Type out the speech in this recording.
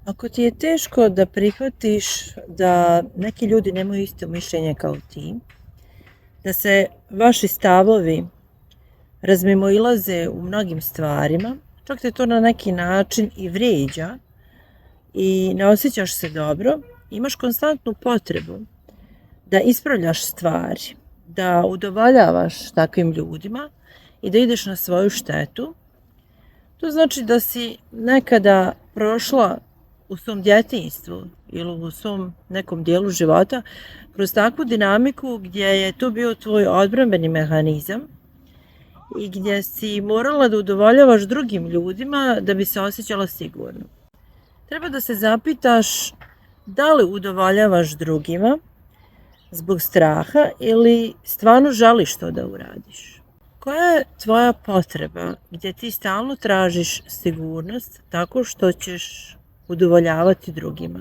Ako ti je teško da prihvatiš da neki ljudi nemaju isto mišljenje kao ti, da se vaši stavovi razmimoilaze u mnogim stvarima, čak te to na neki način i vrijeđa i ne osjećaš se dobro, imaš konstantnu potrebu da ispravljaš stvari, da udovoljavaš takvim ljudima i da ideš na svoju štetu, to znači da si nekada prošla u svom djetinjstvu ili u svom nekom dijelu života kroz takvu dinamiku gdje je to bio tvoj odbrambeni mehanizam i gdje si morala da udovoljavaš drugim ljudima da bi se osjećala sigurno. Treba da se zapitaš da li udovoljavaš drugima zbog straha ili stvarno želiš to da uradiš. Koja je tvoja potreba gdje ti stalno tražiš sigurnost tako što ćeš udovoljavati drugima?